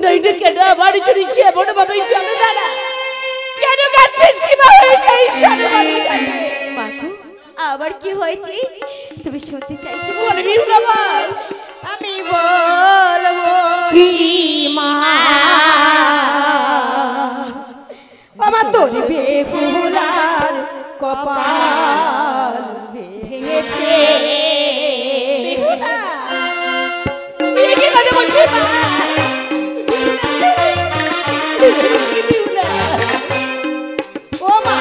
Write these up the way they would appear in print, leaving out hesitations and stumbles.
নইলে কেন আমার চুরিছে এমন ভাবে চলে দাঁড়া কেন কাঁদছিস কি বা হয়েছে এই সারে বাড়িটা মাগো আবার কি হয়েছে তুমি শুনতে চাইছো বলবি বাবা আমি বলবো কি মা আমার তোর বেহুলার কপাল ভেঙেছে বেহুলা এই কি কথা বলছিস মা ও মা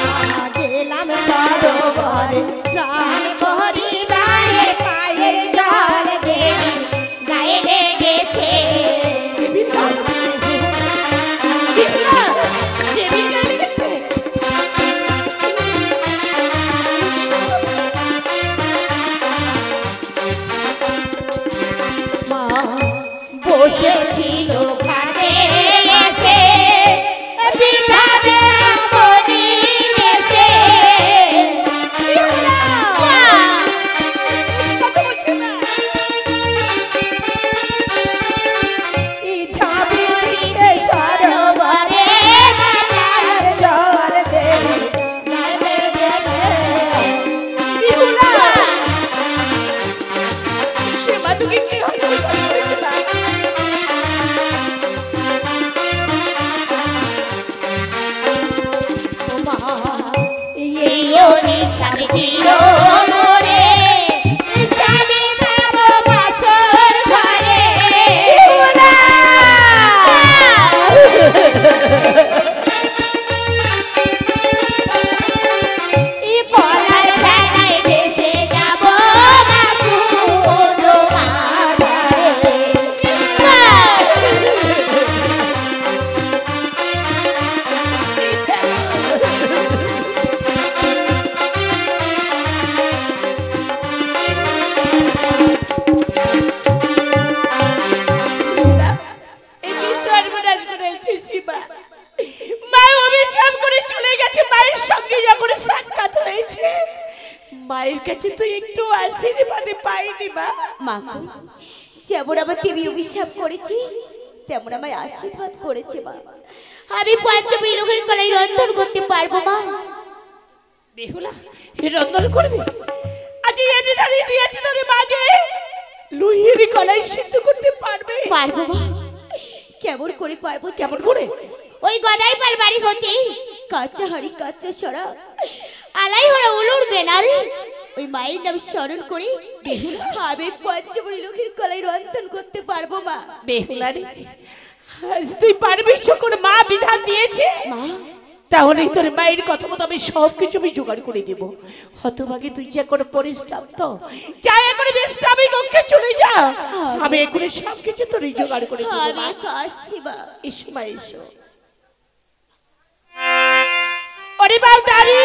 গেলাম সরোবরে স্নান করিবারে পায়ের জল দেবী গায়ে লেগেছে মা বসেছিল ঘাটে এসে বিধাবে মনি এসে ঝাঁপি দিতে সরোবরে পায়ের জল দেবী গায়ে লেগেছে স্বামী দিল মোরে স্বামী দেব বাসর ঘরে পলার ভেলায় ভেসে যাব মাসুদ মাঝারে মায়ের কাছে তো একটু আশীর্বাদে পাইনি মা মাগো যেমন আমার দেবী অভিশাপ করেছি তেমন আমার আশীর্বাদ করেছে মা আমি পঞ্চমী লোকের গলায় রন্ধন করতে পারবো মা বেহুলা হে রন্ধন করবি আজ এমনি দাঁড়িয়ে দিয়েছে তোরে মাঝে লুহির গলায় সিদ্ধ করতে পারবে পারবো মা কেমন করে পারবো কেমন করে ওই গদাই পাল বাড়ি হতে কাঁচা হাড়ি কাঁচা সরা আলাই হরা উলুর বেনারে ওই মায়ের নাম স্মরণ করে আমি পঞ্চমী লোকের গলায় রন্ধন করতে পারবো মা বেহুলা রে আজ তুই পারবি সকল মা বিধান দিয়েছে মা তাহলে তোর মায়ের কথা মতো আমি সবকিছু আমি জোগাড় করে দেবো হতভাগে তুই যে এখন পরিশ্রাম তো যা এখন বিশ্রামী কক্ষে চলে যা আমি এখন সবকিছু তোর জোগাড় করে দেবো আমি কাশি মা এসো মা এসো ওরে বাউদারি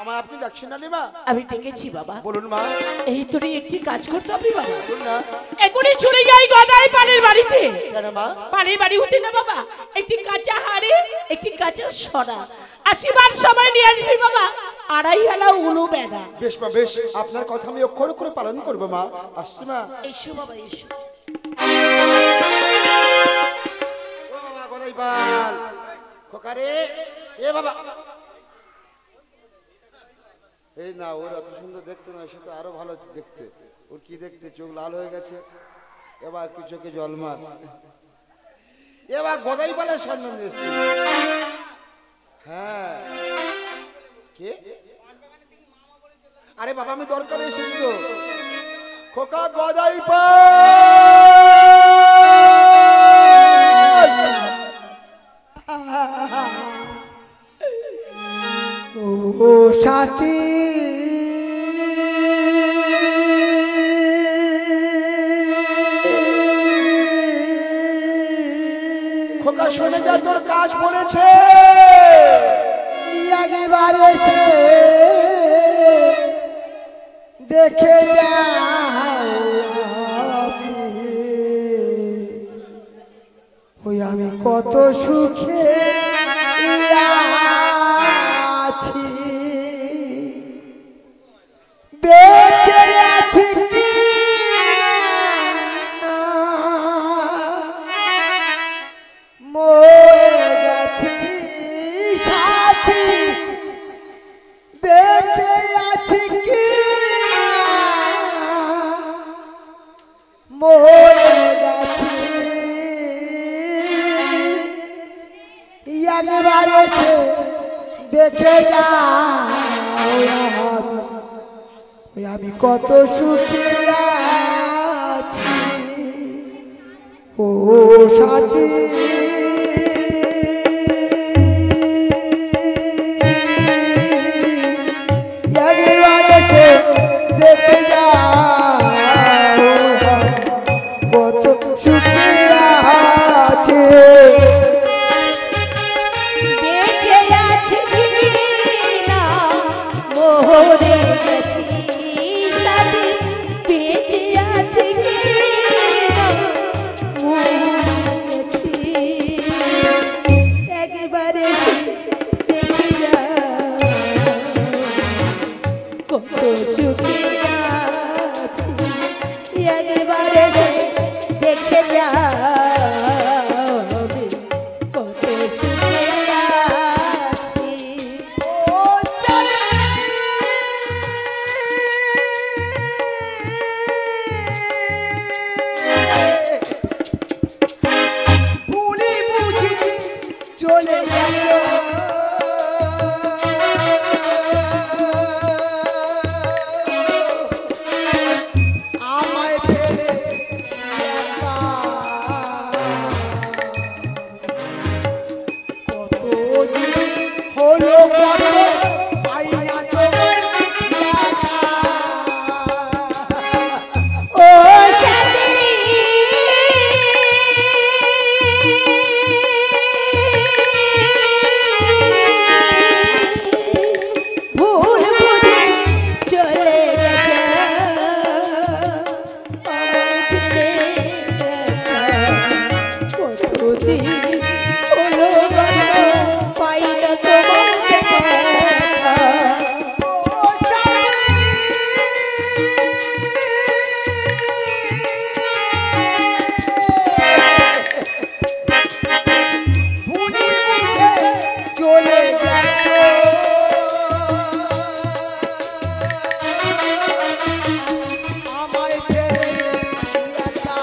আমার আপনি ডাকছেন না মা আমি ডেকেছি বাবা বলুন মা এই তোরে একটি কাজ করতে হবে বাবা বলুন না এখনই চলে যাই গদাই পানের বাড়িতে কেন মা পানের বাড়ি হতে না বাবা একটি কাঁচা হাড়ি একটি কাঁচা সরা আশীর্বাদ সময় নিয়ে আসবি বাবা আড়াই আনা উলু বেড়া বেশ মা বেশ আপনার কথা আমি অক্ষর করে পালন করবো মা আসছি মা এসো বাবা এসো ও বাবা গদাই পাল খোকারে এ বাবা এই না ওর এত সুন্দর দেখতে না সে তো আরো ভালো দেখতে ওর কি দেখতে চোখ লাল হয়ে গেছে এবার একটু চোখে জল মার এবার গদাই পালের সন্ধান এসছে হ্যাঁ কে আরে বাবা আমি দরকার এসেছি তো খোকা গদাই পাল ও সাথী খোকা শুনে যা তোর কাজ পড়েছে একবার এসে দেখে যা ওই আমি কত সুখে আছি বেঁচে আছি কি না একবার এসে দেখে যা আমি কত সুখে আছি ও সাথী একবার এসে দেখে যা কত সুখে আছে বেঁচে আছে কি না মোরে গেছি সাথী বেঁচে আছে কি না মোরে গেছি একবার এসে দেখে যা কত সুখে আছি একবার এসে দেখে যা কত সুখে আছি ভুলি বুঝি চলে গেছ আমায় ছেড়ে একা। কতদিন হলো কত পাই না তোমার দেখা। ও সাথী ভুল বুঝে চলে গেছে আমায় ছেড়ে কতদিন হলো কত পাই না তোমার দেখা ভুলি বুঝে চলে যাচ্ছ আমায় ছেড়ে একা।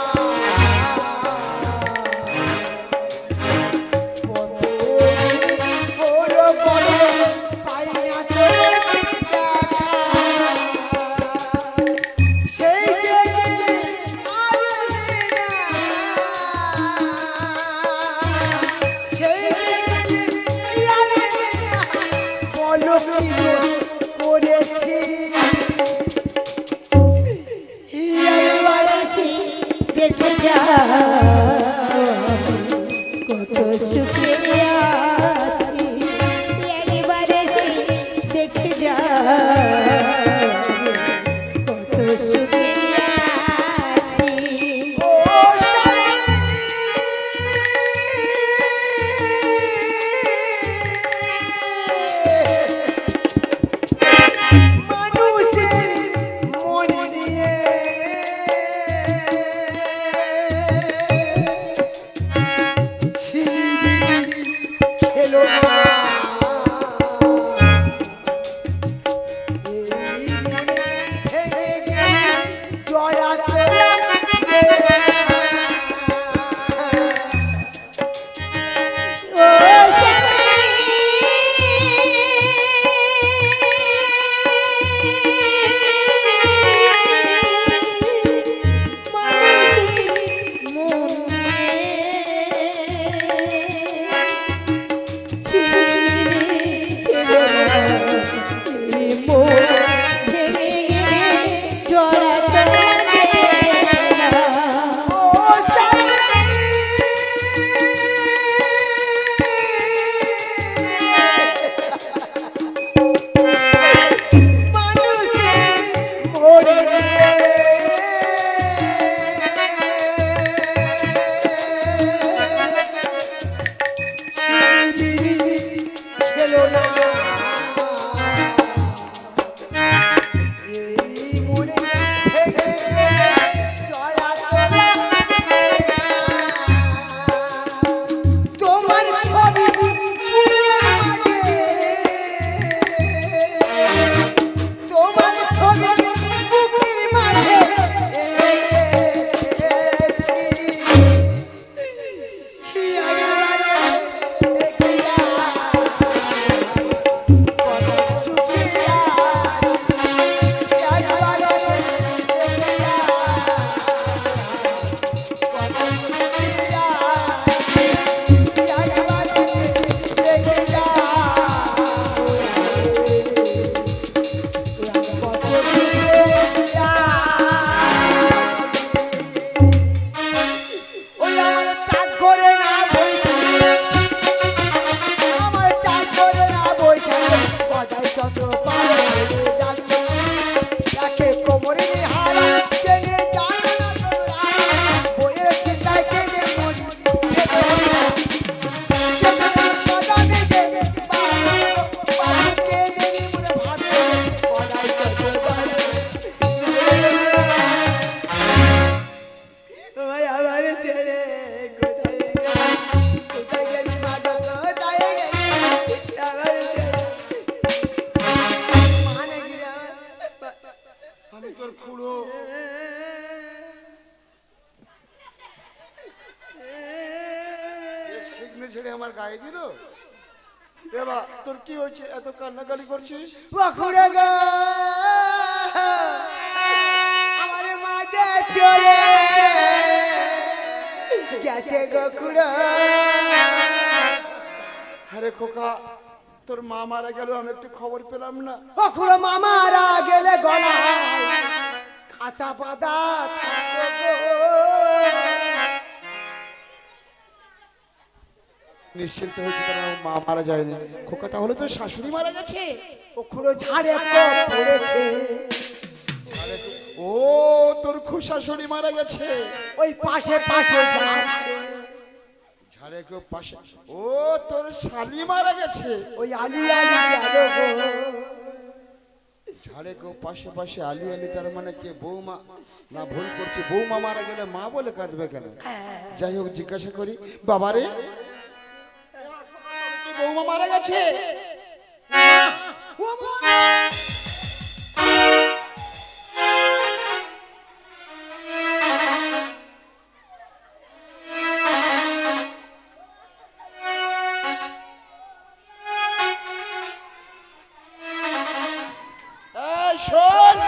ছিঁড়ে ছিঁড়ে আমার গায়ে দিল। এবার তোর কি হয়েছে, এত কান্নাকাটি করছিস? বকুড়া গো আমার মাঝে চলে গেছে গকুড়া। আরে খোকা, তোর মা মারা গেল, আমি একটু খবর পেলাম না। বকুড়া মামারা গেলে গলায় কাঁচা পাতা থাকতো গো। নিশ্চিন্ত হয়েছে কারণ মা মারা যায়নি। খোকা তাহলে তোর শাশুড়ি মারা গেছে? বকুড়ো ঝাড়ে কোপ পড়েছে। ও তোর খুব শাশুড়ি মারা গেছে, ওই পাশে পাশে যাচ্ছে। ঝাড়ে কেউ পাশে, ও তোর শালি মারা গেছে। ওই আলি আলি গেল গো। ঝাড়ে কেউ পাশে পাশে আলি আলি, তার মানে কে বৌমা? না ভুল করছি, বৌমা মারা গেলে মা বলে কাঁদবে কেন? যাই হোক জিজ্ঞাসা করি, বাবারে বৌমা মারা গেছে? এই শোন,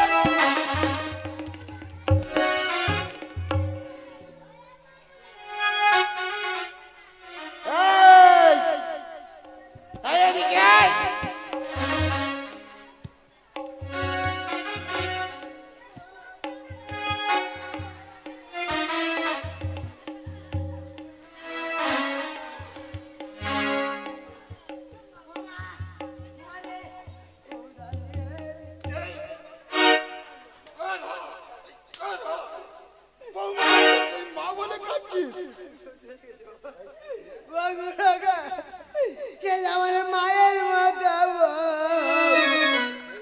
মা বলে কাঁদছিস? সে আমার মায়ের মতো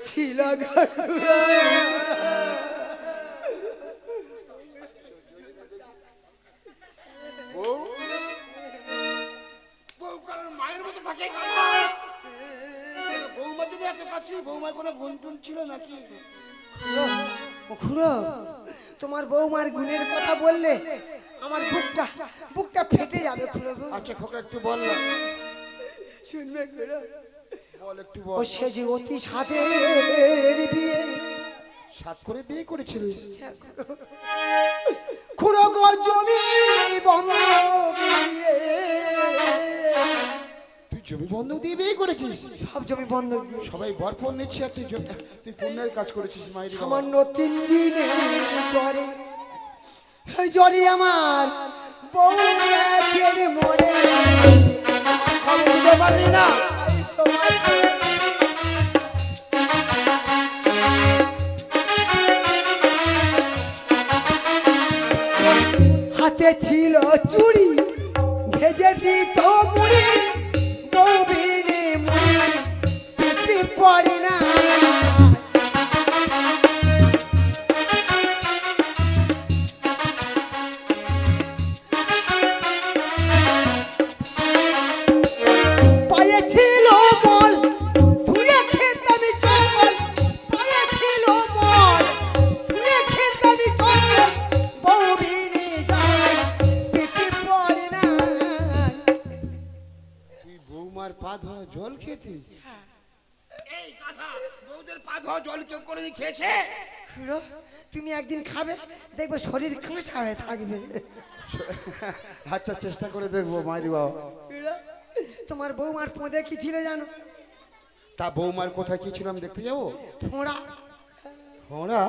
ছিল গকুড়া। বউ বউ কারণ মায়ের মতো থাকে। বৌমা যদি এত কাছে, বৌমার কোনো গুণ টুন ছিল নাকি? খুড়ো তোমার বৌমার গুণের কথা বললে আমার বুকটা ফেটে যাবে খুড়ো গো। আচ্ছা খোকা একটু বল না। শুনবে খুড়ো, বল একটু ও বল। সে যে অতি সাধের বিয়ে। সাত করে বিয়ে করেছিলিস? খুড়ো গো জমি বন্ধক দিয়ে, তুই জমি বন্ধক দিয়ে বিয়ে করেছিস? সব জমি বন্ধক দিয়ে সবাই বরপণ নিচ্ছে আর তুই পুণ্যের কাজ করেছিস মায়ের। সামান্য 3 দিনে জ্বরে, এই জ্বরে আমার বউ ছেড়ে মরে। খবর দিতে পারলি না? এই সময় হাতে ছিল চুড়ি ভেজে দিত মুড়ি, বউ বিনে মুড়ি পিঠে পড়ে না। পায়ে ছিল মল ধুয়ে খেতাম জল, পায়ে ছিল মল ধুয়ে খেতাম জল, বউ বিনে যায় পিঠে পড়ে না। তুই বৌমার পা ধোয়া জল খেতি? এই কথা, বৌদের পা ধোয়া জল কেউ করে খেয়েছে? খুড়ো তুমি একদিন খাবে, দেখবে শরীর কাঁচা হয়ে থাকবে। আচ্ছা চেষ্টা করে দেখবো মাইরি বাবা। খুড়ো, তোমার বৌমার পোঁদে কি ছিল জানো? তা বৌমার কোথায় কি ছিল আমি দেখতে যাবো? ফোঁড়া। ওরা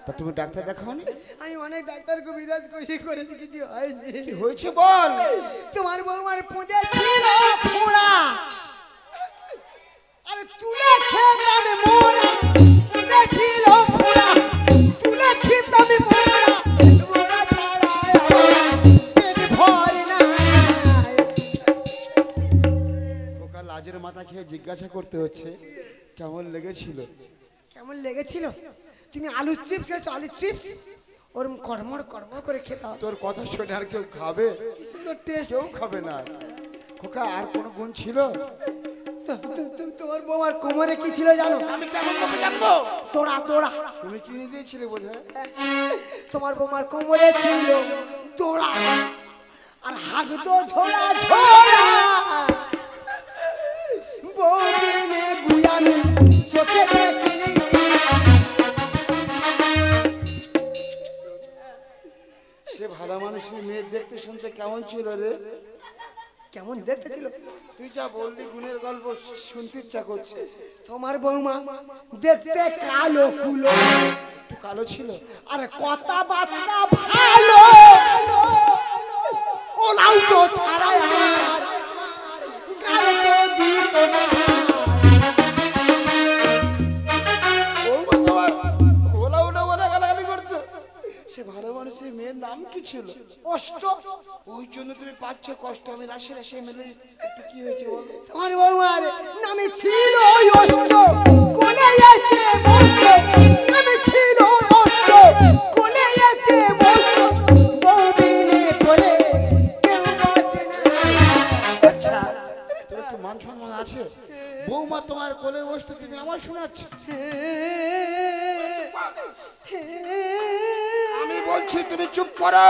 তা তুমি ডাক্তার দেখাওনি? আমি অনেক ডাক্তারকে বিরাজ করেছি, কিছু হয়নি। কি হয়েছে বল? তোমার বৌমার পোঁদে ছিল ফোঁড়া, আরে তুলে খেতাম মোরা, পোঁদে ছিল ফোঁড়া, তুলে খেতাম মোরা, মোরা ছাড়া পেট ভরে না। ওকা লাজের মাথা খেয়ে জিজ্ঞাসা করতে হচ্ছে কেমন লেগেছিল? কেমন লেগেছিল? তুমি আলুর চিপস খেয়েছো? আলুর চিপস ওরম কড়মড় কড়মড় করে খেতাম। তোর কথা শুনে আর কেউ খাবে? কি সুন্দর টেস্ট। কেউ খাবে না। খোকা আর কোনো গুণ ছিল? তোমার বৌমার কোমরে কি ছিল জানো? আমি কেমন করে জানবো? তোড়া তোড়া। তুমি কিনে দিয়েছিলে বোধ হয়। তোমার বৌমার কোমরে ছিল তোড়া, আর হাগতো ঝোড়া ঝোড়া। দেখতে শুনতে কেমন ছিল রে? কেমন দেখতে ছিল? তুই যা বললি গুণের গল্প শুনতে ইচ্ছা করছে। তোমার বৌমা দেখতে কালো কুলো, একটু কালো ছিল, আরে কথাবার্তা ভালো, ওলাও তো ছাড়াই আমার গায়ে তো দিত না। বৌমা তোমার ওলা ওলা ওলা গালাগালি করতো। সে ভালো মানুষের মেয়ের নাম কি ছিল? অষ্ট। ওই জন্য তুমি পাচ্ছ কষ্ট। আমি রাশে রাশে মেলে একটু কি হয়েছে বল? তোমার বৌমার নামে ছিল ওই অষ্ট, কোলে এসে বসতো, নামে ছিল অষ্ট, কোলে এসে বসতো, বৌদিনে কোলে কেউ বসে না। আচ্ছা, তোর একটু মান সম্মান আছে? বৌমা তোমার কোলে বসতো, তুমি আমার শোনাচ্ছ? আমি বলছি তুমি চুপ করো।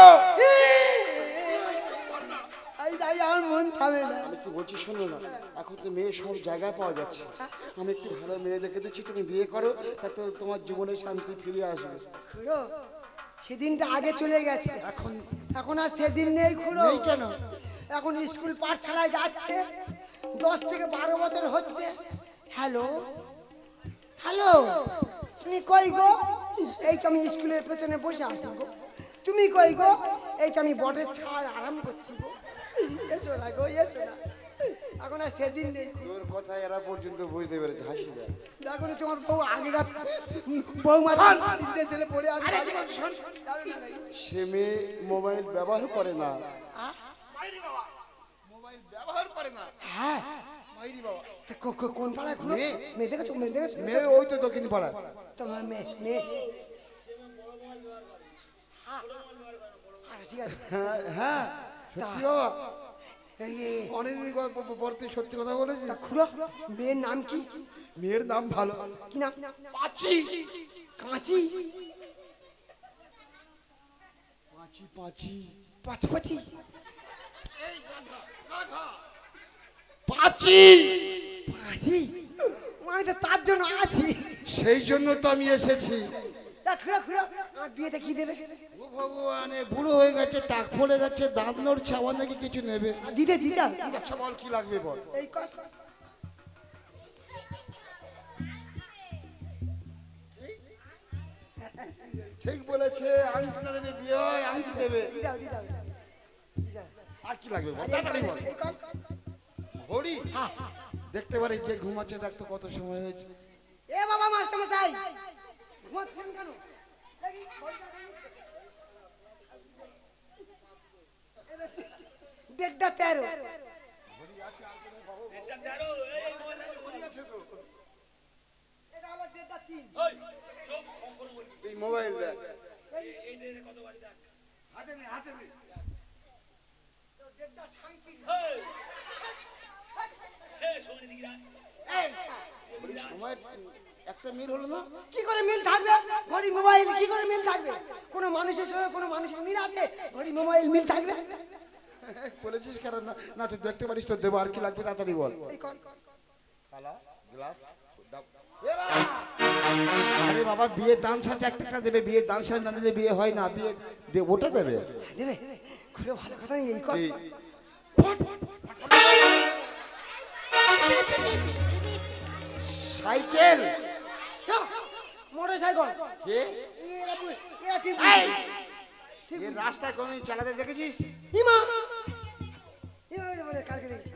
আমার মন থামে না। আমি কি বলছি শোনো না, এখন তো মেয়ে সব জায়গায় পাওয়া যাচ্ছে। আমি একটু ভালো মেয়ে দেখে দিচ্ছি, তুমি বিয়ে করো, তাতে তোমার জীবনে শান্তি ফিরে আসবে। খুড়ো, সেদিনটা আগে চলে গেছে, এখন এখন আর সেদিন নেই খুড়ো। নেই কেন? এখন স্কুল পাঠশালায় যাচ্ছে, 10 থেকে 12 বছর হচ্ছে। হ্যালো হ্যালো, তুমি কই গো? এই তো আমি স্কুলের পেছনে বসে আছি গো। তুমি কই গো? এই তো আমি বটের ছায় আরাম করছি গো। এসো না গো, এসো না। এখন আর সেদিন নেই। তোর কথা এরা পর্যন্ত বুঝতে পেরেছে, হাসি দেয়। দেখো না তোমার বউ আগেকার বৌমা 3টে ছেলে পড়ে আছে। সে মেয়ে মোবাইল ব্যবহার করে না। মোবাইল ব্যবহার করে না। হ্যাঁ, মাইরি বাবা। তা কোন পাড়ায় খুড়ো? মেয়ে দেখেছো? মেয়ে দেখেছো? মেয়ে ওই তো দক্ষিণ পাড়ায়। তোমার মেয়ে মেয়ে আচ্ছা, ঠিক আছে। হ্যাঁ হ্যাঁ, সত্যি বাবা, অনেকদিন পর তুই সত্যি কথা বলেছিস। তা খুড়ো, মেয়ের নাম কি? মেয়ের নাম ভালো। কি নাম? পাঁচি। কাঁচি? পাঁচি পাঁচি পাঁচপাচি? পাঁচি পাঁচি? আমি তো তার জন্য আছি। সেই জন্য তো আমি এসেছি। তা খুড়ো খুড়ো, আমার বিয়েতে কি দেবে? ও ভগবানে, বুড়ো হয়ে গেছে, টাক পড়ে যাচ্ছে, দাঁত নড়ছে, আবার নাকি কিছু নেবে। দিতে দিতে আচ্ছা বল কি লাগবে বল। এই কথা ঠিক বলেছে, আংটি না দেবে বিয়ে হয়, আংটি দেবে। দিদাও দিদাও দিদাও। আর কি লাগবে বল, তাড়াতাড়ি বল। এই কথা ঘড়ি? দেখতে পারি যে ঘুমাচ্ছে, দেখতো কত সময় হয়েছে। এ বাবা মাস্টার মশাই, ঘুমাচ্ছেন কেন? দেখি, ঘড়িটা দেখি। 1:13। এটা হলো 1:03। এই মোবাইল দেখ। তো 1:37। ঘড়ির সময় একটা মিল হলো না? কি করে মিল থাকবে? ঘড়ি মোবাইল কি করে মিল থাকবে? কোনো মানুষের সঙ্গে কোনো মানুষের মিল আছে? ঘড়ি মোবাইল মিল থাকবে? বলেছিস কেন না? না তুই দেখতে পারিস, তোর দেবো। আর কি লাগবে তাড়াতাড়ি বল। এই কর। থালা, গ্লাস, ডাব। আরে বাবা, বিয়ের দান সাজে 1 টাকা দেবে। বিয়ের দান সাজ না দিলে বিয়ে হয় না। বিয়ে ওটা দেবে। দেবে? খুলে ভালো কথা নেই, এই কর। এই সাইকেল। Motor cycle. কে? এরা ঠিক ঠিক এই রাস্তায় কোনদিন চালাতে দেখেছিস? ইমা ইমা বলে কালকে দেখছি।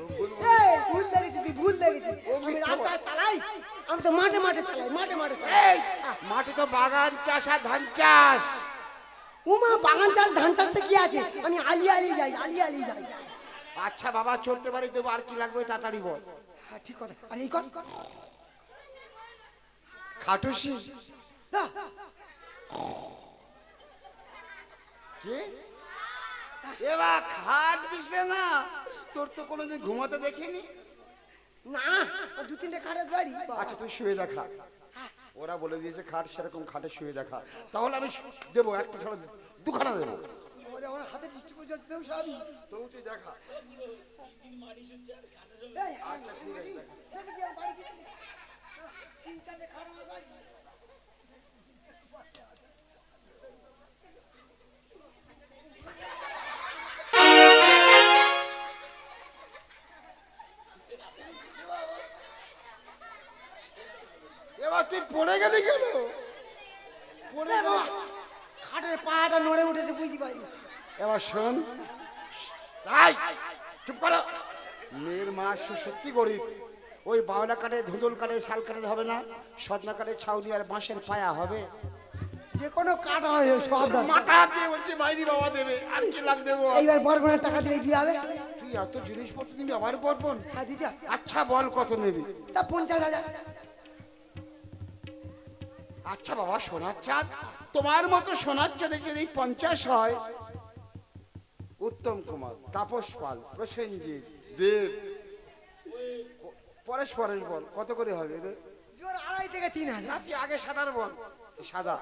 এই ভুল দেখেছি, তুই ভুল দেখেছিস। আমি রাস্তায় চালাই, আমি তো মাঠে মাঠে চালাই, মাঠে মাঠে চালাই। এই মাঠে তো বাগান চাষ আর ধান চাষ। উমা, বাগান চাষ ধান চাষতে কি আছে? আমি আলি আলি যাই, আলি আলি যাই। আচ্ছা বাবা, চড়তে পারি দেবো। আর কি লাগবে তাড়াতাড়ি বল। হ্যাঁ ঠিক কথা। আর এই কর। খাটুসি? দা কে? এবার খাট বিছে না, তোর তো কোনোদিন ঘুমাতে দেখিনি। না, 2-3টে খাটের বাড়ি। আচ্ছা তুই শুয়ে দেখা। ওরা বলে দিয়েছে খাট, সেরকম খাটে শুয়ে দেখা। তাহলে আমি দেবো, একটা ছাড়া 2খানা দেবো। ওরে আমার হাতে ডিস্ট্রিবিউশন দেও সবই। তবু তুই দেখা। এই আচ্ছা ঠিক আছে, দেখা। দেখেছি আমার বাড়ি গেছি। 3-4টে খাট আমার বাড়ি। তুই পড়ে গেলি কেন? পড়ে এ গেলি? বাবা, খাটের পায়াটা নড়ে উঠেছে বুঝতে পারিনি। এবার শোন, তাই চুপ করো। মেয়ের মা সত্যি গরিব, ওই বাওলা কাটে, ধুঁদল কাটে, শাল কাটে হবে না, সদনা কাটে, ছাউনি আর বাঁশের পায়া হবে। যে কোনো কাটা হয় সদর। মাথা দিয়ে বলছে মাইরি বাবা দেবে, আর কি লাগবে? এইবার বরবনের টাকা দিয়ে দিয়ে হবে। তুই এত জিনিসপত্র দিবি আবার বর্বন? হ্যাঁ দিদি, আচ্ছা বল কত নেবি? তা 50,000। আচ্ছা বাবা, সোনার চাঁদ, তোমার মতো সোনার চাঁদের যদি 50 হয়, উত্তম কুমার, তাপস পাল, প্রসেনজিৎ, দেব, পরেশ পরেশ বল কত করে হবে এদের? জোর 2.5 থেকে 3,000। না তুই আগে সাদার বল। সাদা।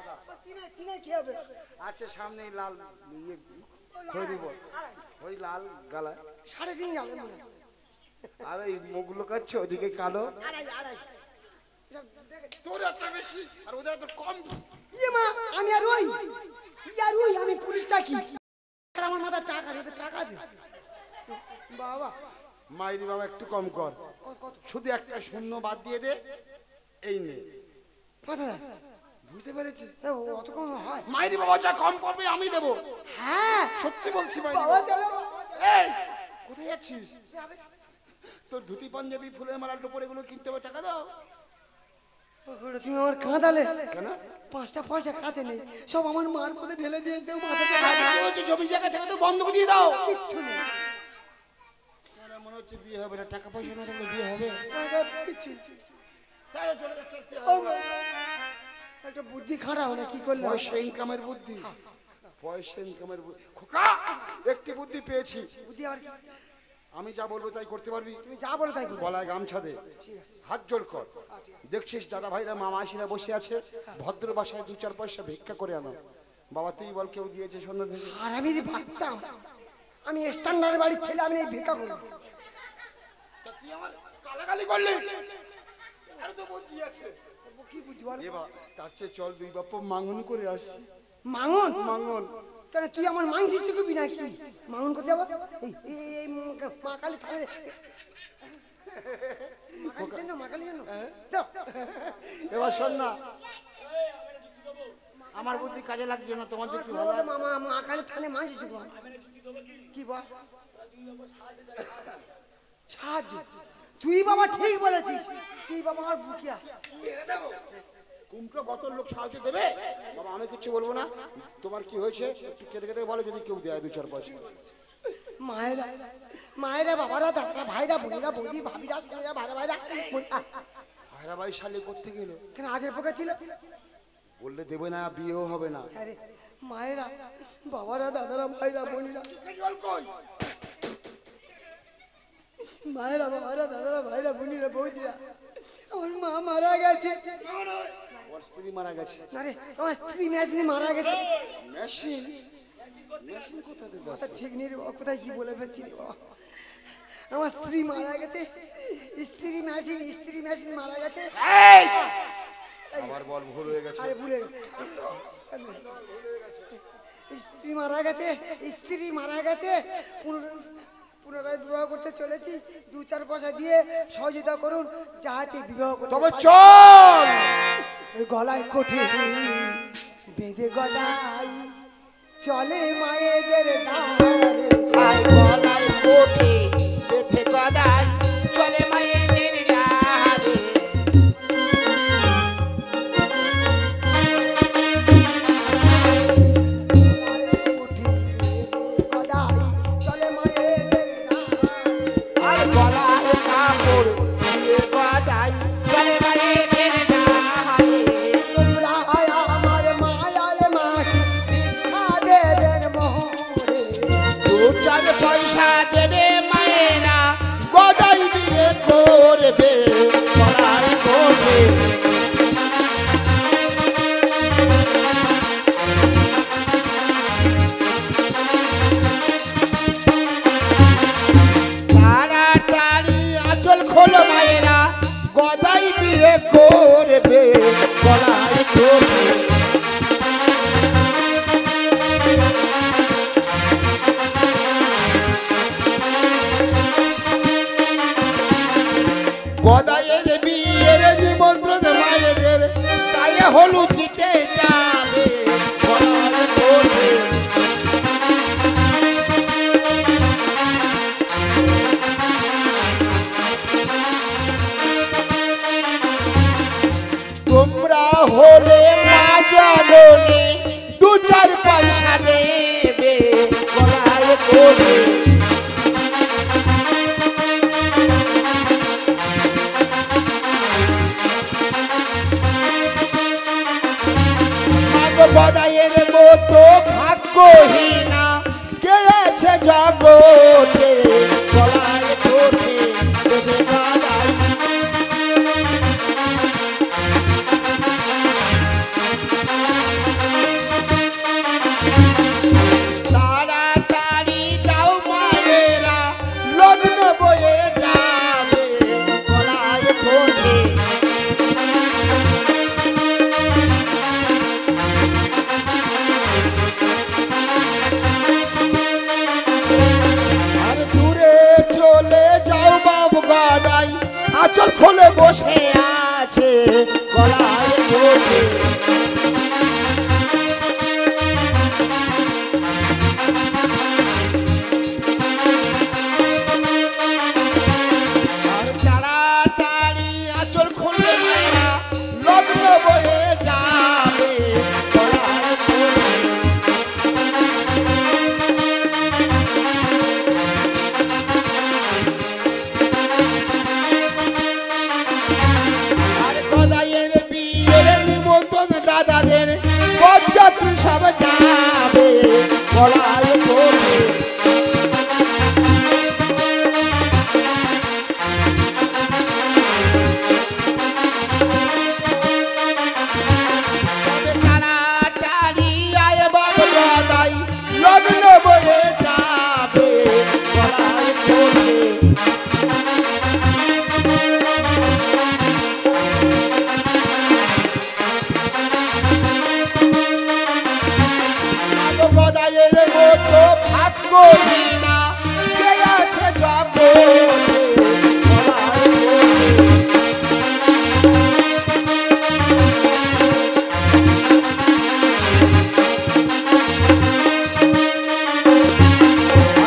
তিনে কি হবে? আচ্ছা সামনে লাল ইয়ে খৈরি বল, ওই লাল গালায়। 3.5 যাবে মনে হয়। আর এই মুখগুলো কাচ্ছে ওদিকে কালো। 2.5। তোর এত বেশি আর ওদের এত কম। ইয়ে মা, আমি আর ওই আমি পুলিশটা কি? আমার মাথায় টাকা আছে, টাকা আছে বাবা। মাইরি বাবা একটু কম কর, শুধু একটা শূন্য বাদ দিয়ে দে। এই নে 5,000। বুঝতে পেরেছিস? অত কম হয়? মাইরি বাবা যা কম করবে আমি দেবো। হ্যাঁ সত্যি বলছি মাইরি বাবা, বাবা। চলো। এই কোথায় যাচ্ছিস? তোর ধুতি পাঞ্জাবি ফুলের মালা টোপর এগুলো কিনতে হবে, টাকা দাও। তুমি আমার কাঁদালে কেন? 5টা পয়সা কাছে নেই, সব আমার মার মধ্যে ঢেলে দিয়ে এসে মাথাতে কি হচ্ছে? জমি জায়গা থেকে তো বন্ধক দিয়ে দাও। কিচ্ছু নেই, মনে হচ্ছে বিয়ে হবে না, টাকা পয়সা না থাকলে বিয়ে হবে? কিচ্ছু। তাহলে চলে যাচ্ছে। একটা বুদ্ধি খারাপ না, কি করলে? পয়সা ইনকামের বুদ্ধি, পয়সা ইনকামের বুদ্ধি। খোকা, একটি বুদ্ধি পেয়েছি। বুদ্ধি আবার কি? আমি যা বলবো তাই করতে পারবি? তুমি যা বলো তাই করো। গলায় গামছা দে, হাত জোর কর। দেখছিস দাদা ভাইরা মামা মাসিরা বসে আছে, ভদ্র ভাষায় 2-4 পয়সা ভিক্ষা করে আনো। বাবা তুই বল, কেউ দিয়েছে সন্ধ্যা থেকে? আর আমি যে বাচ্চা, আমি স্ট্যান্ডার্ড বাড়ির ছেলে, আমি এই ভিক্ষা করবো? তুই আমার গালাগালি করলি? আরে তো বুদ্ধি আছে। কি বুদ্ধি বল? এবার তার চেয়ে চল দুই বাপ মাঙ্গন করে আসি। মাঙন? মাঙ্গন? কেন তুই আমার মাংসি চুকুবি নাকি? মাঙন করতে যাবো? এই মা কালী থালে, মা কালী জন্য দাও। এবার শোন না, আমার বুদ্ধি কাজে লাগছে না, তোমার যুক্তি ভালো। মামা মা কালী থানে মাংসি চুকুব কি বল? সাহায্য? তুই বাবা ঠিক বলেছিস, তুই বাবা আমার বুকিয়া। কুমটো কত লোক সাহায্য দেবে? বাবা আমি কিছু বলবো না, তোমার কি হয়েছে একটু কেটে কেটে বলো, যদি কেউ দেয় 2-4 পয়সা। মায়েরা বাবারা দাদারা ভাইরা বোনেরা বৌদি ভাবিরা সেরা ভাইরা ভাইরা ভাই শালি করতে গেল কেন? আগের পোকা ছিল, বললে দেবে না, বিয়েও হবে না। আরে মায়েরা বাবারা দাদারা ভাইরা বোনেরা, মায়েরা বাবারা দাদারা ভাইরা বোনেরা বৌদিরা, আমার মা মারা গেছে। ওর স্ত্রী মারা গেছে। আরে আমার স্ত্রী মেশিনে মারা গেছে। মেশিন? মেশিন কোথায় থেকে কথা ঠিক নেই রে বাবা, কোথায় কি বলে ফেলছি রে বাবা। আমার স্ত্রী মারা গেছে, স্ত্রী মেশিন মারা গেছে। আবার বল ভুল হয়ে গেছে। আরে ভুলে স্ত্রী মারা গেছে, পুনরায় বিবাহ করতে চলেছি। 2-4 পয়সা দিয়ে সহযোগিতা করুন, যাহাতে বিবাহ করতে তবে পারি। চল। গলায় কোঠে বেঁধে গদাই চলে মায়েদের আয় গলায় কোঠে বেঁধে গদাই চলে মায়েদের ডালে। আর গলায় কাপড় দিয়ে গদাই চলে মায়েদের ডালে। তোমরা আমার মায়ার মাছ ভিক্ষা দেবেন মোহরে। আঁচল খুলে বসে আছে গলায় ধরে। আর তাড়াতাড়ি আঁচল খুলে মায়েরা লগ্ন বয়ে যাবে গলায় ধরে। আর গদাইয়ের বিয়ের নিমন্ত্রণ দাদাদের বরযাত্রী সব যাবে গলায় ধরে। তবে তাড়াতাড়ি আয় বাবা গদাই লগ্ন বয়ে যাবে গলায় ধরে। গদাইয়ের মতো ভাগ্য না কে আছে জগতে গলায় ধরে।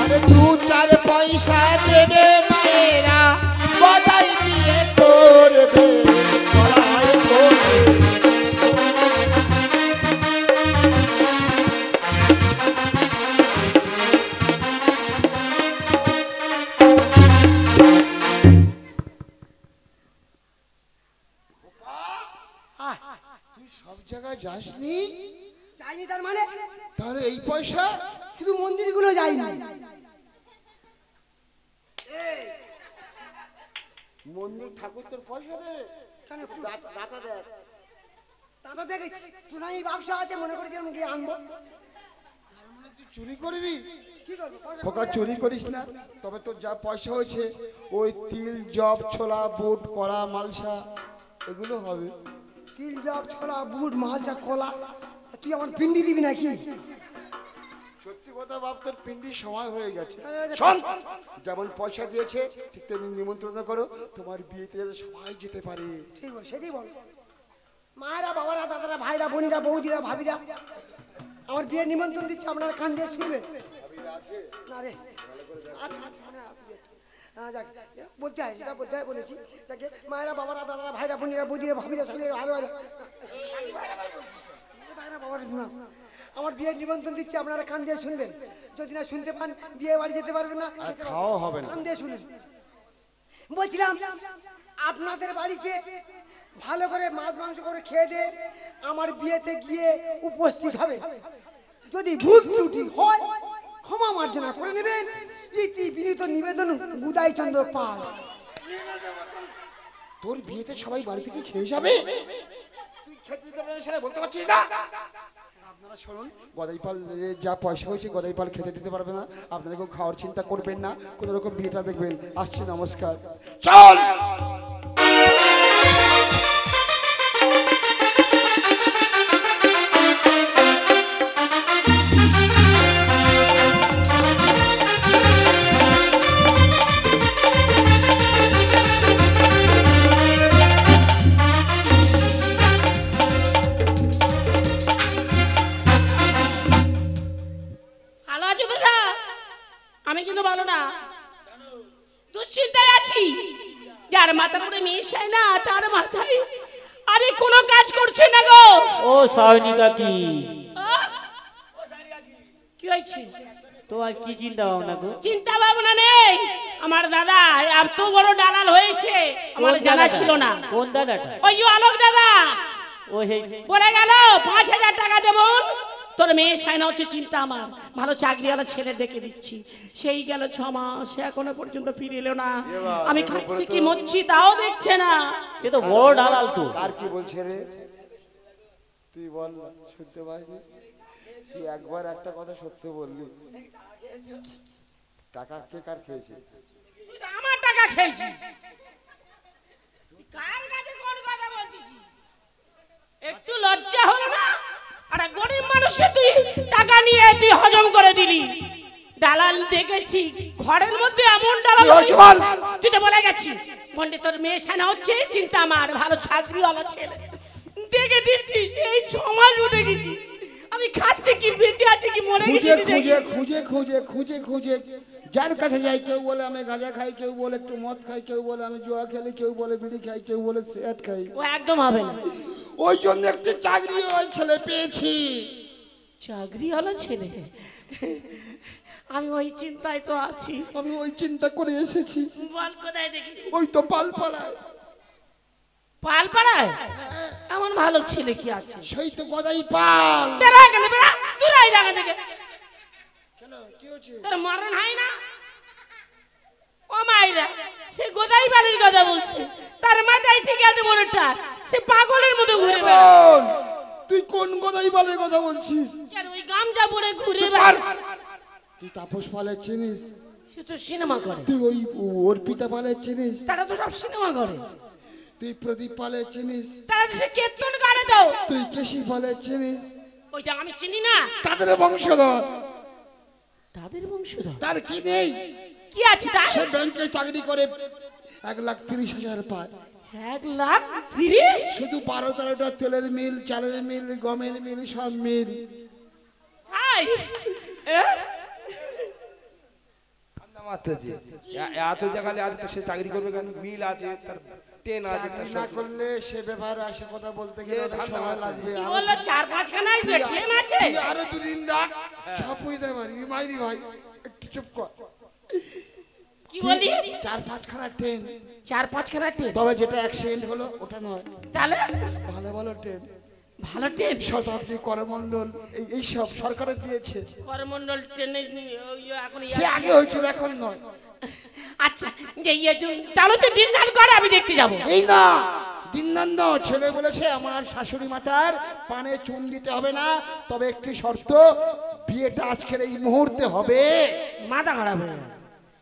আরে দু চার পয়সা দেবে মায়েরা গদাই বিয়ে করবে গলায় ধরে। তুই সব জায়গায় যাসনি? যাইনি তার মানে তাহলে এই পয়সা শুধু মন্দিরগুলো যাইনি। মন্দির ঠাকুর তোর পয়সা দেবে? কেন দাতা দেখ। দাদা দেখেছি সোনাই বাক্স আছে মনে করেছিলাম গিয়ে আনবো। তুই চুরি করবি? কি করবো পয়সা খোকা চুরি করিস না। তবে তোর যা পয়সা হয়েছে ওই তিল জব ছোলা বুট কড়া মালসা এগুলো হবে। তিল জব ছোলা বুট মালচা কলা তুই আমার পিন্ডি দিবি নাকি? সত্যি কথা বাপ তোর পিন্ডির সময় হয়ে গেছে। তাহলে শোন, যেমন পয়সা দিয়েছে ঠিক তেমনি নিমন্ত্রণ করো তোমার বিয়েতে যাতে সবাই যেতে পারে। ঠিক বল, সেটাই বল। মায়েরা বাবারা দাদারা ভাইরা বোনেরা বৌদিরা ভাবিরা আমার বিয়ের নিমন্ত্রণ দিচ্ছে, আপনারা কান দিয়ে শুনবেন না রে? আচ্ছা আচ্ছা মনে আছে যাক বলতে হয়, সেটা বলতে হয় বলেছি তাকে। মায়েরা বাবারা দাদারা ভাইরা বোনেরা বৌদিরা ভাবিরা শালীরা ভালো ভালো বাবার না আমার বিয়ের নিমন্ত্রণ দিচ্ছে, আপনারা কান দিয়ে শুনবেন। যদি না শুনতে পান বিয়ে বাড়ি যেতে পারবেন না, আর খাওয়া হবে না। কান দিয়ে শুনুন। বলছিলাম আপনাদের বাড়িতে ভালো করে মাছ মাংস করে খেয়ে দিয়ে আমার বিয়েতে গিয়ে উপস্থিত হবে। যদি ভুল ত্রুটি হয় ক্ষমা মার্জনা করে নেবেন। ইতি বিনীত নিবেদন গুদাই চন্দ্র পাল। তোর বিয়েতে সবাই বাড়ি থেকে খেয়ে যাবে, তুই খেতে দিতে পারবি না সেটা বলতে পারছিস না? আপনারা শুনুন, গদাইপাল যা পয়সা হয়েছে গদাইপাল খেতে দিতে পারবে না। আপনারা কেউ খাওয়ার চিন্তা করবেন না, কোনো রকম বিয়েটা দেখবেন। আসছি, নমস্কার। চল। ভালো আছো দাদা? আমি কিন্তু ভালো না, দুশ্চিন্তায় আছি। যার মাথার উপরে মিশাই না তার মাথায় আরে কোনো কাজ করছে না গো। ও সায়নিকা কি আহ! কি হয়েছে? তোমার কি চিন্তা ভাবনা গো? চিন্তা ভাবনা নেই, আমার দাদা এত বড় দালাল হয়েছে আমার কোন জানা দাদাটা? ছিল না। কোন দাদাটা? ওই যে আলোক দাদা ও সেই বলে গেল 5,000 টাকা দেবন, তোর মেয়ে সাইনা হচ্ছে চিন্তা আমার ভালো চাকরিওয়ালা ছেলে দেখে দিচ্ছি। সেই গেল 6 মাস, সে এখনো পর্যন্ত ফিরে এলো না। আমি খাচ্ছি কি মরছি তাও দেখছে না। সে তো বড় দালাল তো। কার কি বলছে রে? তুই বল, শুনতে পাসনি? তুই একবার একটা কথা সত্য বললি। টাকা কে কার খেয়েছে? তুই তো আমার টাকা খেয়েছিস। তুই কার কাছে কোন কথা বলছিস? একটু লজ্জা হলো না? আর গরিব মানুষে তুই টাকা নিয়ে তুই হজম করে দিলি। দালাল দেখেছি ঘরের মধ্যে এমন দালাল কি হয়েছে বল? তুই তো বলে গেছিস মন্ডে তোর মেয়ে সানা হচ্ছে চিন্তা আমার ভালো চাকরিওয়ালা ছেলে দেখে দিচ্ছিস এই 6 মাস উঠে গেছি আমি খাচ্ছি কি বেঁচে আছে কি মরে গেছি খুঁজে তুই দেখি। খুঁজে যার কাছে যাই কেউ বলে আমি গাঁজা খাই, কেউ বলে একটু মদ খাই, কেউ বলে আমি জুয়া খেলি, কেউ বলে বিড়ি খাই, কেউ বলে সিগারেট খাই। ও একদম হবে না ওই জন্য একটি চাকরি ওই ছেলে পেয়েছি। চাকরিওয়ালা ছেলে আমি ওই চিন্তায় তো আছি আমি ওই চিন্তা করে এসেছি। বল কোথায় দেখেছি ওই তো পালপাড়ায়। পালপাড়ায় এমন ভালো ছেলে কি আছে সেই তো গদাই পাল। বেড়া কেন বেড়া দূর আই জায়গা থেকে কেন কি হচ্ছে? তোর মরণ হয় না ও মাইরা সে গোদাই বাড়ির কথা বলছে তার মাথায় ঠিক আছে বড়টা সে পাগলের মতো ঘুরে বেড়ায় কোন? তুই কোন গদাই পালের কথা বলছিস? আর ওই গামছা পরে ঘুরে বেড়ায় তুই তাপস পালের চিনিস? সে তো সিনেমা করে তুই ওই অর্পিতা পালের চিনিস? তারা তো সব সিনেমা করে তুই প্রদীপ পালের চিনিস? তারা তো সে কীর্তন করে দাও তুই কেশি পালের চিনিস? ওইটা আমি চিনি না তাদের বংশধর। তাদের বংশধর তার কি নেই? কি আছে তার সে ব্যাংকে চাকরি করে 1,30,000 পায়। 1,30,000 শুধু 12-13টা তেলের মিল, চালের মিল, গমের মিল, সব মিল। হাই এত জায়গায় আছে সে চাকরি করবে কেন? মিল আছে, তার ট্রেন আছে, চাকরি না করলে সে ব্যাপারে আসে কথা বলতে গেলে অনেক সময় লাগবে। কি বললো 4-5 খানা ট্রেন আছে তুই আরো 2 দিন রাখ, সব বুঝতে পারবি। মাইরি ভাই একটু চুপ কর। কি বলি 4-5 খানা ট্রেন, 4-5 খানা ট্রেন তবে যেটা অ্যাক্সিডেন্ট হলো ওটা নয়, তাহলে ভালো ভালো ট্রেন। ভালো ট্রেন শতাব্দী, করমণ্ডল, এই সব সরকারের দিয়েছে। করমণ্ডল ট্রেনে এখন সে আগে হয়েছিল, এখন নয়। আচ্ছা যে তাহলে তো দিন দান করে আমি দেখতে যাব এই না দিননন্দ ছেলে বলেছে আমার শাশুড়ি মাতার পানে চুন দিতে হবে না, তবে একটি শর্ত, বিয়েটা আজকের এই মুহূর্তে হবে। মাথা খারাপ হয়ে গেল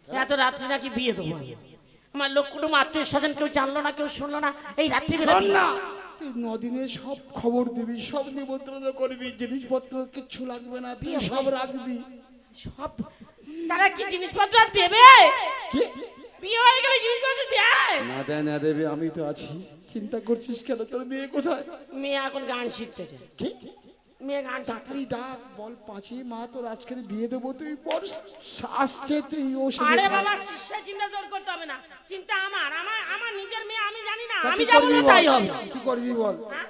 এত রাত্রি নাকি বিয়ে দেবো আমি। আমার লোক কুটুম আত্মীয় স্বজন কেউ জানলো না, কেউ শুনলো না, এই রাত্রি শোন না, তুই 9 দিনে সব খবর দিবি, সব নিমন্ত্রণ করবি, জিনিসপত্র কিচ্ছু লাগবে না, তুই সব রাখবি। সব তারা কি জিনিসপত্র আর দেবে? কি বিয়ে হয়ে গেলে জিনিসপত্র দেয়? না দেয় না দেবে, আমি তো আছি। চিন্তা করছিস কেন? তোর মেয়ে কোথায়? মেয়ে এখন গান শিখতেছে। কি মেয়ে গান তাড়াতাড়ি ডাক, বল পাঁচি মা তোর আজকের বিয়ে দেবো, তুই বল আসছে, তুই ও আরে সাথে বাবা সে চিন্তা তোর করতে হবে না, চিন্তা আমার আমার আমার নিজের মেয়ে আমি জানি না, তা আমি কি যা করবি বলবো বল? তাই হবে। কি করবি বল? হ্যাঁ?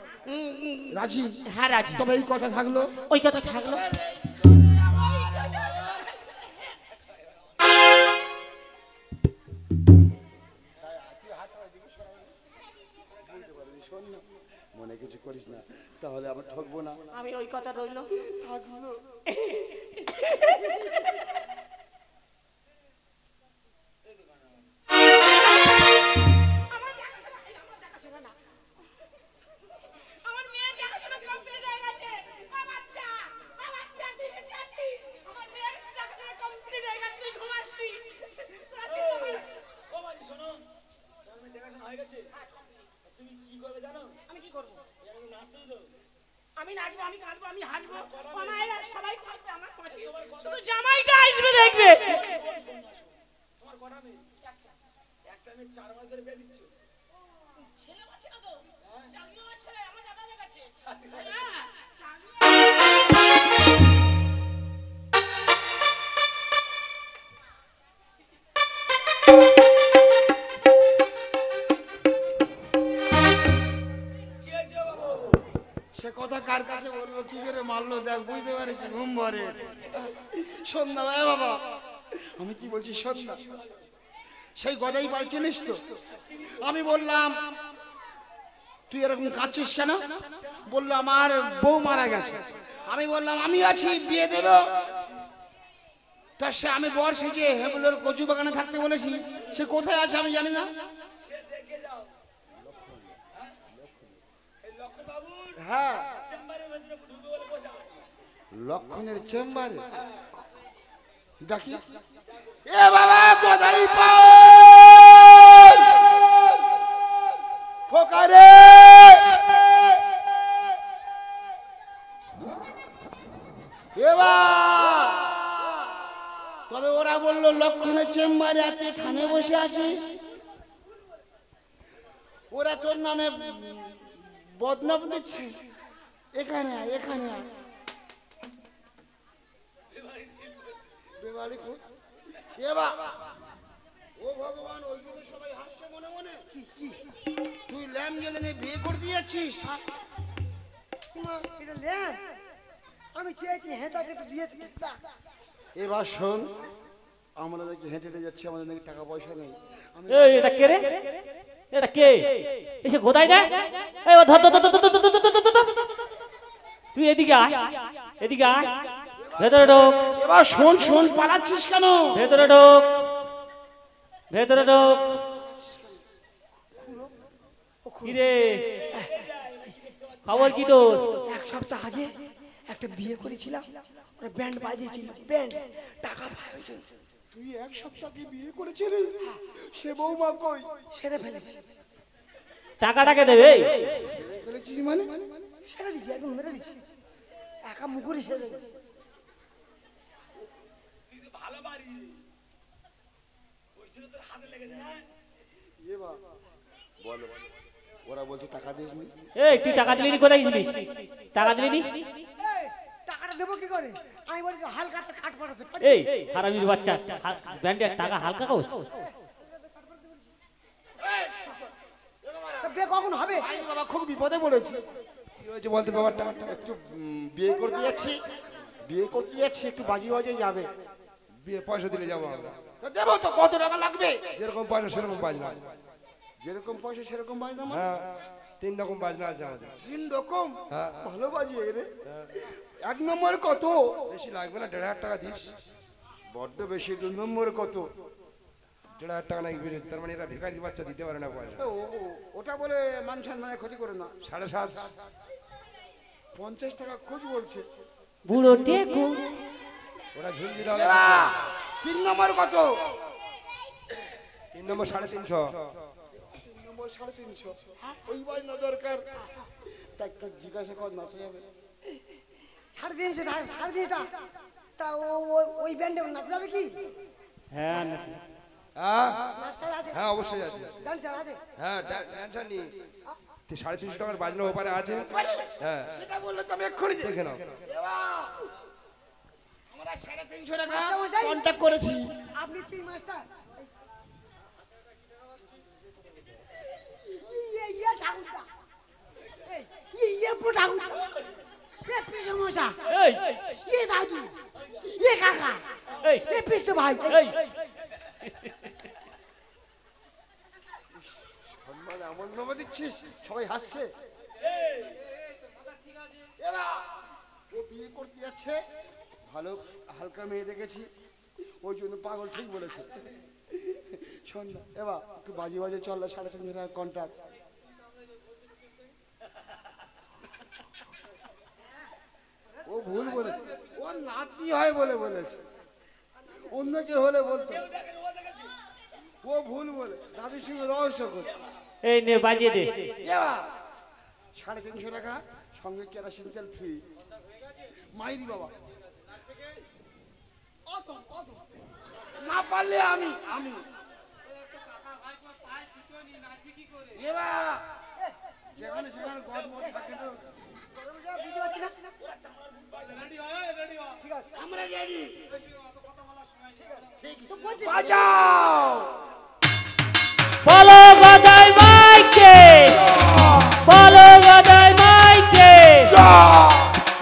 রাজি? হ্যাঁ রাজি। তবে এই কথা থাকলো। ওই কথা থাকলো। মনে কিছু করিস না, তাহলে আবার ঠকবো না। আমি ওই কথা রইলো থাকলো। আমার মেয়ে দেখাশোনা কমপ্লিট হয়ে গেছে। বাচ্চা বাচ্চা দিকে যাচ্ছি, আমার মেয়ে দেখাশোনা কমপ্লিট হয়ে গেছে, তুই ঘুমাসনি। ও মাঝি শোনো, তোমার দেখাশোনা হয়ে গেছে, তুমি কি করবে জানো? আমি কি করবো? নাচতে তো আমি নাচবো, আমি গানবো, আমি হাসবো, মায়েরা সবাই থাকবে আমার পাশে, শুধু জামাইটা আসবে দেখবে। তোমার কটা মেয়ে? একটা মেয়ে 4 মাস ধরে বিয়ে দিচ্ছে। ছেলে বাচ্চা না তো, চাকরিওয়ালা ছেলে, আমার দাদা দেখাচ্ছে। কি হয়েছে বাবু? সে কথা কার কাছে বলবো, কি করে মারলো দেখ, বুঝতে পারছি ঘুম ভরে। শোন না ভাই বাবা, আমি কি বলছি শোন না। সেই গদাই পাল চিনিস তো? আমি বললাম তুই এরকম কাঁদছিস কেন? বললো আমার বউ মারা গেছে। আমি বললাম আমি আছি, বিয়ে দেব। তা সে আমি বর সেজে হেবুলের কচু বাগানে থাকতে বলেছি, সে কোথায় আছে আমি জানি না। সে দেখে যাও। এই লক্ষণ বাবুর হ্যাঁ, চেম্বারের ভেতরে ঢুকে বলে বসে আছে। লক্ষণের চেম্বারে ডাকি। এ বাবা গদাই পাল, খোকারে এ বাইরে আর তুই থানে বসে আছিস? ওরা তোর নামে বদনাম দিচ্ছে। এখানে আয়, এখানে আয়। বেবাড়ি ফুল। এবার ও ভগবান, ওই জন্য সবাই হাসছে মনে মনে। কি কি তুই ল্যাম গেলে বিয়ে করে দিয়ে যাচ্ছিস? মা, এটা ল্যাম। আমি চেয়েছি হেঁচাকে তো দিয়েছি চা। এবার শোন, আমরা দেখি হেঁটে হেঁটে যাচ্ছি, আমাদের নাকি টাকা পয়সা নেই। এই এটা কে রে? এটা কে এসে গোদাই না? এই ও ধর ধর ধর ধর ধর ধর ধর ধর ধর ধর। তুই এদিকে আয়, এদিকে আয়, ভেতরে ঢোক, এবার শোন শোন, পালাচ্ছিস কেন? ভেতরে ঢোক, ভেতরে ঢোক। কি রে, খবর কি তোর? এক সপ্তাহ আগে একটা বিয়ে করেছিলাম, ওরা ব্যান্ড বাজিয়েছিল, ব্যান্ড টাকা পায় ওই জন্য। তুই এক সপ্তাহ আগে বিয়ে করেছিলি? সে বৌমা কই? সেরে ফেলেছি। টাকাটাকে দেবে? ছেড়ে ফেলেছিস মানে? সেরে দিছি, একদম মেরে দিছি, একা মুখুরি সেরে দিছি। তুই তো ভালো পারি, ওই জন্য তোর হাতে লেগেছে না। এ বা বলো, ওরা বলছে টাকা দিসনি। এই তুই টাকা দিলি নি? কোথায় গেছিলিস? টাকা দিলি নি? এই, টাকাটা দেবো কি করে? আমি বলি যে হালকা একটা কাট পাঠাতে। এই হারামির বাচ্চা, ব্যান্ডের টাকা হালকা কোস? তা বিয়ে কখন হবে? ভাই বাবা খুব বিপদে পড়েছি। কি হয়েছে বলতে ব্যাপারটা? একটু বিয়ে করতে যাচ্ছি, বিয়ে করতে যাচ্ছি, একটু বাজি বাজে যাবে। বিয়ে পয়সা দিলে যাবো আমরা। তা দেবো তো, কত টাকা লাগবে? যেরকম পয়সা সেরকম বাজনা। যেরকম পয়সা সেরকম বাজনা মানে? হ্যাঁ, 3 রকম বাজনা আছে আমাদের। 3 রকম? হ্যাঁ। ভালো বাজিয়ে রে। 1 নম্বর কত? বেশি লাগবে না, 1,500 টাকা দিস। বড্ড বেশি। 2 নম্বর কত? 1,500 টাকা নাকি বেশি, তার মানে এরা ভিখারি বাচ্চা দিতে পারে না পয়সা। ওটা বলে মান সম্মানে ক্ষতি করে না। 7.5। 50 টাকা খোঁজ বলছে। বুড়ো টেকু। ওরা ঝুলঝি হবে। 3 নম্বর কত? 3 নম্বর 350। 3 নম্বর 350। ওই বাজনা দরকার। তা একটু জিজ্ঞাসা কর, নাচা যাবে? 350, 350টা। তা ওই ব্যান্ডে নাচা যাবে কি? হ্যাঁ হ্যাঁ নাচটা আছে? হ্যাঁ অবশ্যই আছে। ডান্স আছে? হ্যাঁ ড্যান্সার নি। 350 টাকার বাজনা ওপারে আছে। হ্যাঁ সেটা বললে তো আমি এক্ষুনি দেখে নাও। আমরা 350 টাকা মাস্টারমশাই। কন্ট্যাক্ট করেছি। আপনি তুই মাস্টার। ঠাকুরদা, ঠাকুরদা, পিসমশা, এই দাদু, কাকা, এই পিস্তো ভাই। এই সম্মান এমন ভাবে দিচ্ছিস, সবাই হাসছে। এবার ও বিয়ে করতে যাচ্ছে, ভালো হালকা মেয়ে দেখেছি, ওই জন্য পাগল ঠিক বলেছে। শোন না, এবার একটু বাজে বাজে চল, 350 টাকা কন্ট্যাক্ট। ও ভুল বলেছে, ও নাতি হয় বলে বলেছে, অন্য কেউ হলে বলতো। ও ভুল বলে দাদির সঙ্গে রহস্য করছে। এই নে বাজিয়ে দে। এবার 350 টাকা সঙ্গে কেরাসিন তেল ফ্রি। মাইরি বাবা, না পারলে আমি এবার যেখানে সেখানে গড মদ থাকে তো। বুঝতে পারছি না। ঠিক আছে, আমরা রেডি। তো বলছিস বাজাও। বলো গদাই মাইকে, বলো গদাই মাইকে,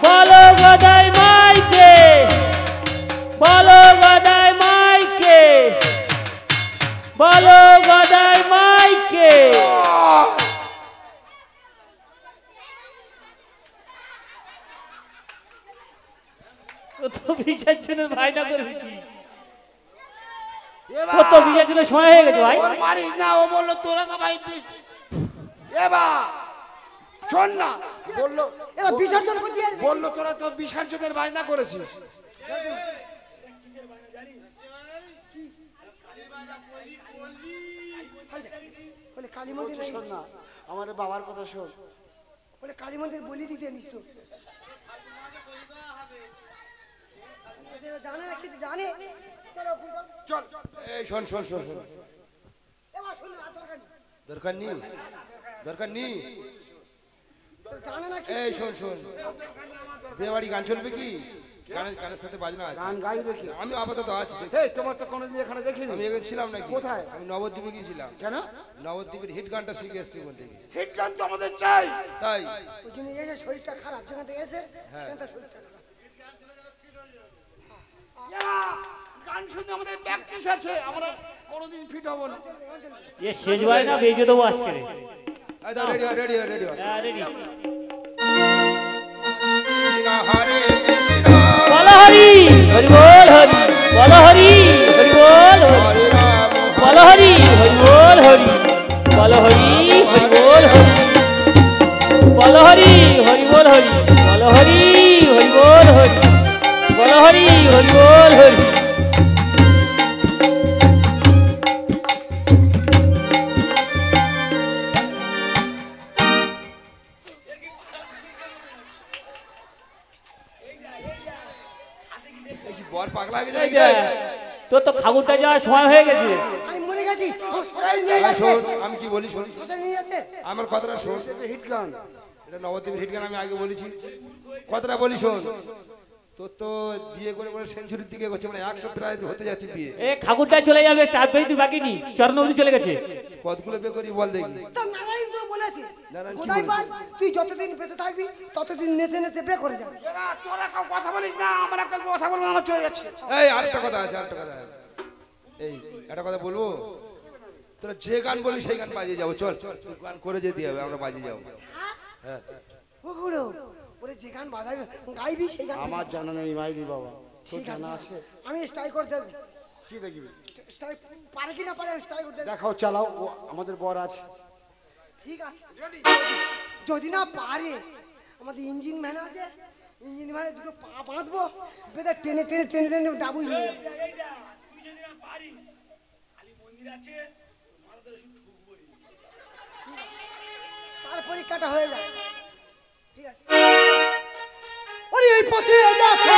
বলো গদাই মাইকে, বলো গদাই মাইকে, বলো গদাই মাইকে। কত বিচার জন্য ভাইনা করেছি, কত বিচার জন্য সময় হয়ে গেছে ভাই। ওর মারিস না, ও বললো তোরা তো ভাই এবার শোন না, বললো এবার বিসর্জন করতে আসবি? বললো তোরা তো বিসর্জনের বায়না করেছিস। বলে কালী মন্দির শোন না, আমার বাবার কথা শোন। বলে কালী মন্দির বলি দিতে নিস তো। জানে না, কিছু জানে চল এই শোন শোন শোন শোন। এবার শুনুন, আর দরকার নেই। দরকার নেই, দরকার নেই। তোর জানে না কি? এই শোন শোন, বিয়ে বাড়ি গান চলবে কি? গানের সাথে বাজনা আছে। গান গাইবে কি? আমি আপাতত আছি। এই তোমার তো কোনোদিন এখানে দেখিনি। আমি এখানে ছিলাম নাকি? কোথায়? আমি নবদ্বীপে গিয়েছিলাম। কেন? নবদ্বীপের হিট গানটা শিখে এসেছি ওখান থেকে। হিট গান তো আমাদের চাই। তাই ওই জন্য এসে শরীরটা খারাপ, যেখান থেকে এসে সেখান থেকে শরীরটা খারাপ। গান শুনতে আমাদের প্র্যাকটিস আছে, আমরা কোনোদিন ফিট হব না। এ শেষ হয় না, বেজে দেবো আজকে। রেডি রেডি রেডি হ্যাঁ রেডি। কৃষ্ণ হরে কৃষ্ণ বল হরি হরি বল হরি, বল হরি হরি বল হরি, হরে রাম বল হরি হরি বল হরি, বল হরি হরি বল হরি, বল হরি হরি বল হরি, বল হরি হরি বল হরি, বল হরি হরি বল হরি। এই কি বর পাগলা হয়ে গেছে এই নাকি যে, রে? তোর তো খাগুরটা যাওয়ার সময় হয়ে গেছে। আমি মরে গেছি, আমার শ্মশানে নিয়ে এই যাচ্ছে, শোন, আমি কি বলি শোন, শ্মশানে নিয়ে যাচ্ছে। আমার কথাটা শোন। হিট গান এটা নবদ্বীপের হিট গান, আমি আগে বলেছি। কথাটা বলি শোন, তোর তো বিয়ে করে করে সেঞ্চুরির দিকে করছে, মানে 100 প্রায় হতে যাচ্ছে বিয়ে। এ খাগুরটা চলে যাবে, তার বেরি তুই বাকি নি, চরণ অবধি চলে গেছে। কতগুলো বিয়ে করি বল দেখি। তা নারায়ণ তো বলেছে, নারায়ণ কি কোথায় বলেছে? পার তুই যতদিন বেঁচে থাকবি ততদিন নেচে নেচে বে করে যাবি। তোরা কেউ কথা বলিস না, আমরা কেউ কথা বলবো না, আমার চলে যাচ্ছে। এই আরেকটা কথা আছে, আরেকটা কথা আছে। এই একটা কথা বলবো, তোরা যে গান বলবি সেই গান বাজিয়ে যাবো। চল তুই গান করে যেতে হবে, আমরা বাজিয়ে যাবো। হ্যাঁ ওগুলো ওরে যে গান বাজাবি গাইবি সেই গান আমার জানা নেই মাইরি বাবা, তোর ঠিক জানা আছে, আছে? আমি স্ট্রাইক করে দেখবো। কি দেখবি? স্ট্রাইক পারে কি না পারে আমি স্ট্রাইক করে দেখবো। দেখাও, চালাও, ও আমাদের বর আছে। ঠিক আছে, যদি না পারে আমাদের ইঞ্জিন ম্যান আছে, ইঞ্জিন ম্যানে দুটো পা বাঁধবো, বেঁধে টেনে টেনে টেনে টেনে ডাবুই নিয়ে যাবো। এইটা তুই যদি না পারিস, খালি মন্দির আছে তোর মাথাতে শুধু ঠুকবো রে। তার পরীক্ষাটা হয়ে যায়। ঠিক আছে, ওরে এই পথে যাচ্ছে